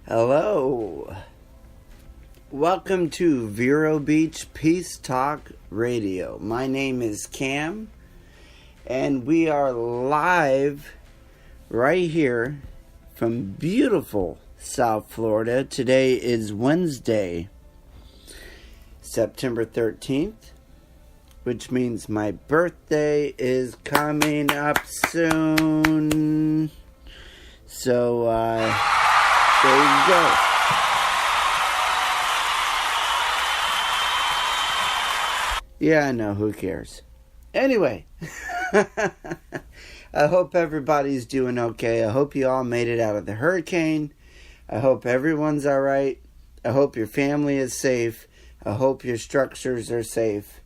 Hello. Welcome to Vero Beach Peace Talk Radio. My name is Cam, and we are live right here from beautiful South Florida. Today is Wednesday, September 13th, which means my birthday is coming up soon. So, there you go. Yeah, I know, who cares? Anyway, I hope everybody's doing okay. I hope you all made it out of the hurricane. I hope everyone's alright. I hope your family is safe. I hope your structures are safe.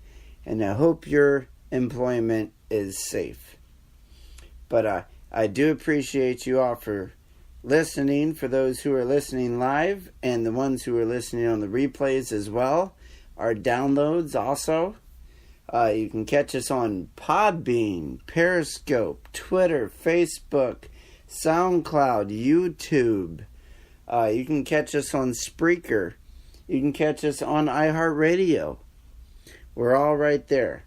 And I hope your employment is safe. But I do appreciate you all for listening, for those who are listening live and the ones who are listening on the replays as well. Our downloads also. You can catch us on Podbean, Periscope, Twitter, Facebook, SoundCloud, YouTube. You can catch us on Spreaker. You can catch us on iHeartRadio. We're all right there.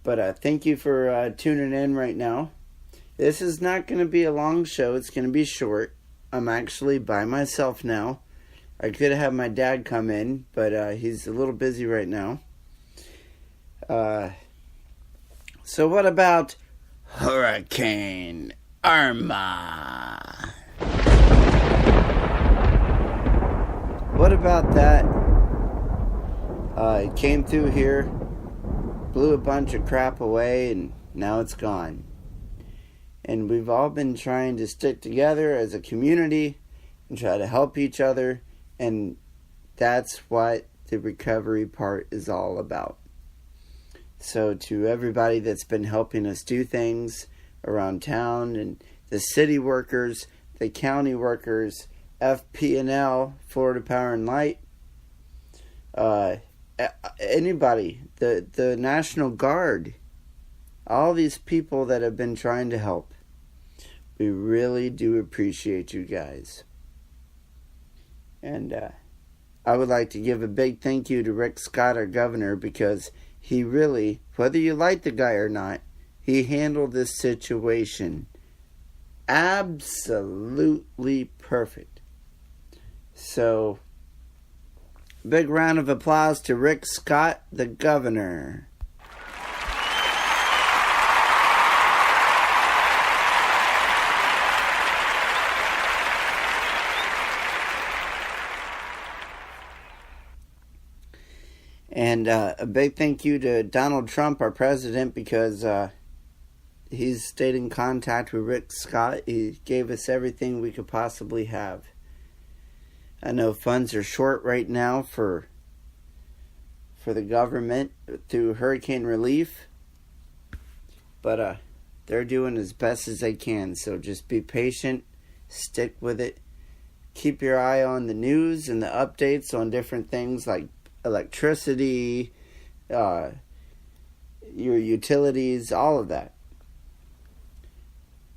But thank you for tuning in right now. This is not going to be a long show. It's going to be short. I'm actually by myself now. I could have my dad come in, but he's a little busy right now. So what about Hurricane Irma? What about that? It came through here, blew a bunch of crap away, and now it's gone. And we've all been trying to stick together as a community and try to help each other. And that's what the recovery part is all about. So to everybody that's been helping us do things around town, and the city workers, the county workers, FP&L, Florida Power and Light, anybody, the National Guard, all these people that have been trying to help. We really do appreciate you guys. And I would like to give a big thank you to Rick Scott, our governor, because he really, whether you like the guy or not, he handled this situation absolutely perfect. So, big round of applause to Rick Scott, the governor. And a big thank you to Donald Trump, our president, because he's stayed in contact with Rick Scott. He gave us everything we could possibly have. I know funds are short right now for the government through hurricane relief, but they're doing as best as they can. So just be patient, stick with it, keep your eye on the news and the updates on different things like electricity, your utilities, all of that.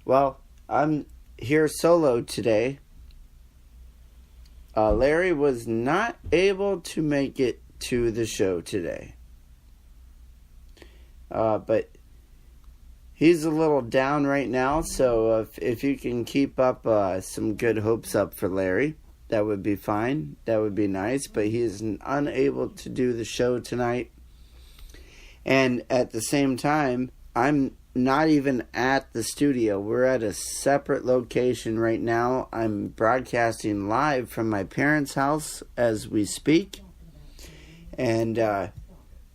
Well, I'm here solo today. Larry was not able to make it to the show today. But he's a little down right now, so if you can keep up some good hopes up for Larry, that would be fine. That would be nice, but he is unable to do the show tonight. And at the same time, I'm not even at the studio. We're at a separate location right now. I'm broadcasting live from my parents' house as we speak. And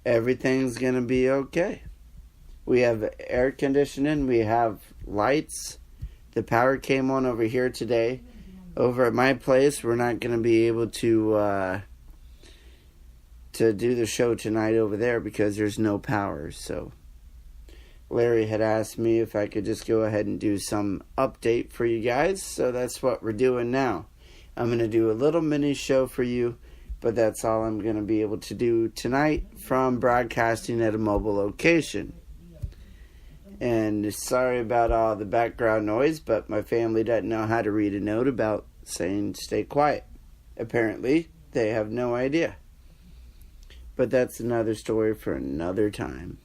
everything's going to be okay. We have air conditioning. We have lights. The power came on over here today. Over at my place, we're not going to be able to do the show tonight over there because there's no power. So Larry had asked me if I could just go ahead and do some update for you guys. So that's what we're doing now. I'm going to do a little mini show for you, but that's all I'm going to be able to do tonight from broadcasting at a mobile location. And sorry about all the background noise, but my family doesn't know how to read a note about saying stay quiet. Apparently, they have no idea. But that's another story for another time.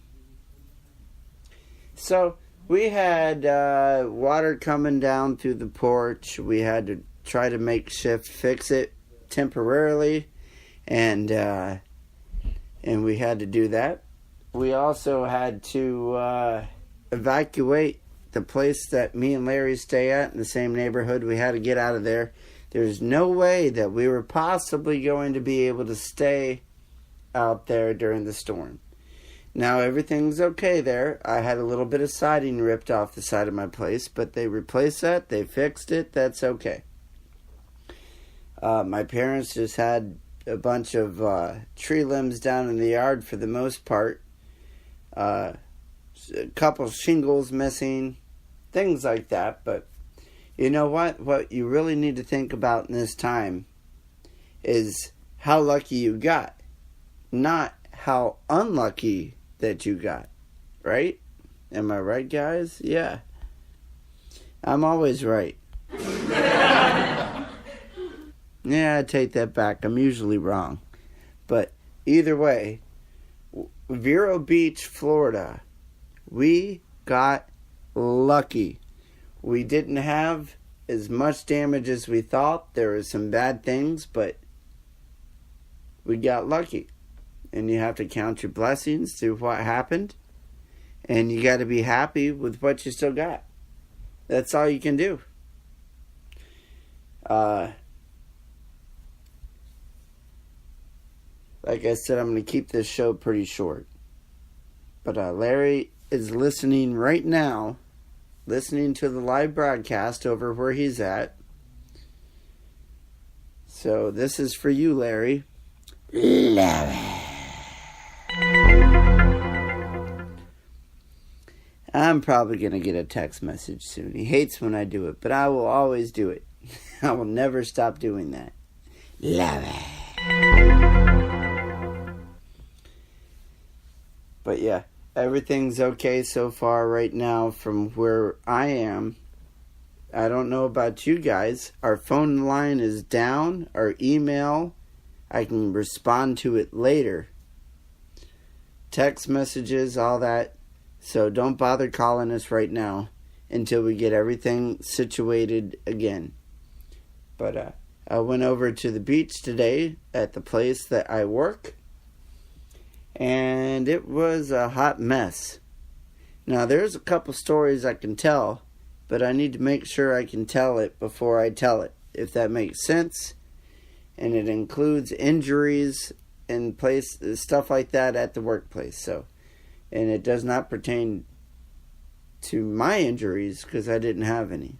So, we had water coming down through the porch. We had to try to makeshift fix it temporarily. And we had to do that. We also had to evacuate the place that me and Larry stay at in the same neighborhood. We had to get out of there. There's no way that we were possibly going to be able to stay out there during the storm. Now everything's okay there. I had a little bit of siding ripped off the side of my place, but they replaced that. They fixed it. That's okay. My parents just had a bunch of tree limbs down in the yard for the most part. A couple shingles missing, things like that. But you know what? What you really need to think about in this time is how lucky you got, not how unlucky that you got. Right? Am I right, guys? Yeah. I'm always right. Yeah, I take that back. I'm usually wrong. But either way, Vero Beach, Florida, we got lucky. We didn't have as much damage as we thought. There were some bad things, but we got lucky. And you have to count your blessings to what happened. And you got to be happy with what you still got. That's all you can do. Like I said, I'm going to keep this show pretty short. But Larry is listening right now, listening to the live broadcast over where he's at. So this is for you, Larry. Larry. I'm probably going to get a text message soon. He hates when I do it, but I will always do it. I will never stop doing that. Larry. But yeah, everything's okay so far right now from where I am. I don't know about you guys. Our phone line is down. Our email, I can respond to it later. Text messages, all that. So don't bother calling us right now until we get everything situated again. But I went over to the beach today at the place that I work. And it was a hot mess. Now, there's a couple stories I can tell, but I need to make sure I can tell it before I tell it, if that makes sense. And it includes injuries and stuff like that at the workplace. So, and it does not pertain to my injuries because I didn't have any.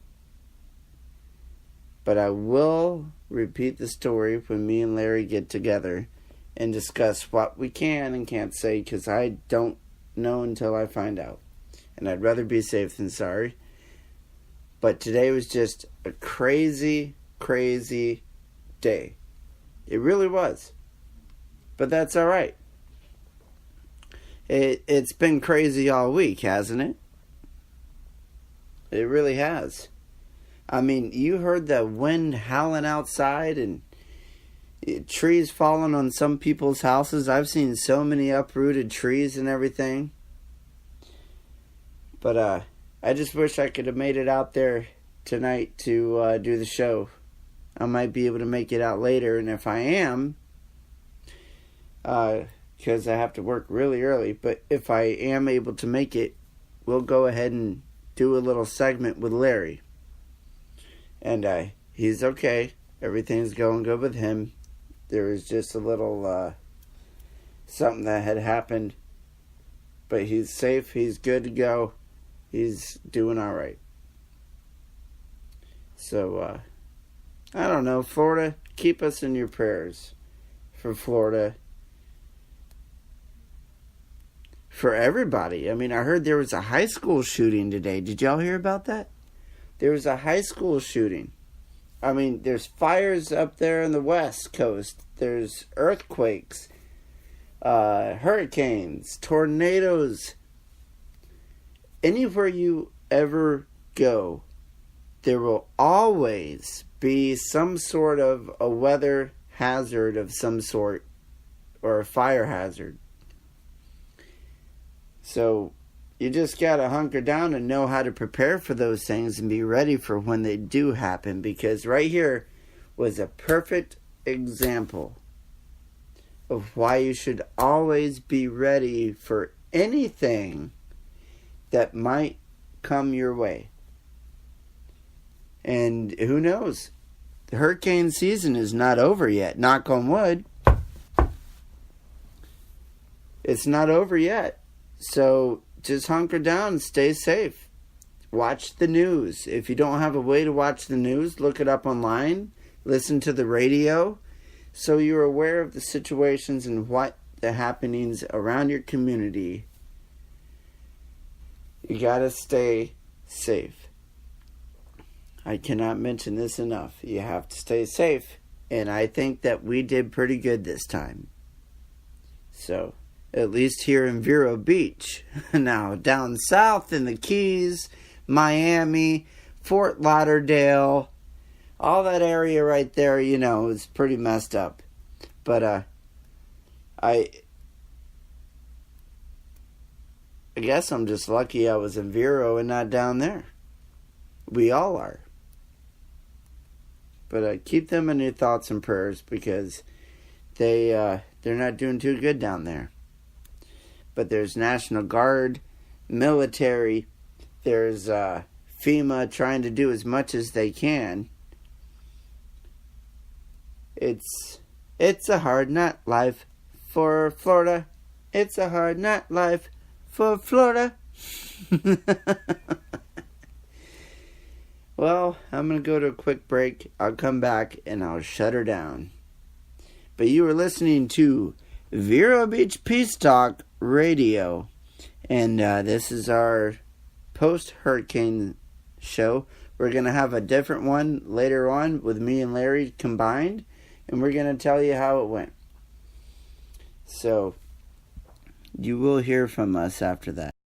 But I will repeat the story when me and Larry get together and discuss what we can and can't say, because I don't know until I find out. And I'd rather be safe than sorry. But today was just a crazy, crazy day. It really was. But that's all right. It's been crazy all week, hasn't it? It really has. I mean, you heard the wind howling outside and trees falling on some people's houses. I've seen so many uprooted trees and everything. But I just wish I could have made it out there tonight to do the show. I might be able to make it out later, and if I am, because I have to work really early, but if I am able to make it, we'll go ahead and do a little segment with Larry. And he's okay. Everything's going good with him. There was just a little something that had happened, but he's safe. He's good to go. He's doing all right. So, I don't know, Florida, keep us in your prayers for Florida. For everybody. I mean, I heard there was a high school shooting today. Did y'all hear about that? There was a high school shooting. I mean, there's fires up there in the West Coast. There's earthquakes, hurricanes, tornadoes. Anywhere you ever go, there will always be some sort of a weather hazard of some sort, or a fire hazard. So you just got to hunker down and know how to prepare for those things and be ready for when they do happen. Because right here was a perfect example of why you should always be ready for anything that might come your way. And who knows? The hurricane season is not over yet. Knock on wood. It's not over yet. So just hunker down and stay safe. Watch the news. If you don't have a way to watch the news, look it up online. Listen to the radio. So you're aware of the situations and what the happenings around your community. You gotta stay safe. I cannot mention this enough. You have to stay safe. And I think that we did pretty good this time. So, at least here in Vero Beach. Now, down south in the Keys, Miami, Fort Lauderdale, all that area right there, you know, is pretty messed up. But, I guess I'm just lucky I was in Vero and not down there. We all are. But keep them in your thoughts and prayers because they're not doing too good down there. But there's National Guard, military, there's FEMA trying to do as much as they can. It's a hard nut life for Florida. It's a hard nut life for Florida. Well, I'm going to go to a quick break. I'll come back and I'll shut her down. But you are listening to Vero Beach Peace Talk Radio. And this is our post-hurricane show. We're going to have a different one later on with me and Larry combined. And we're going to tell you how it went. So, you will hear from us after that.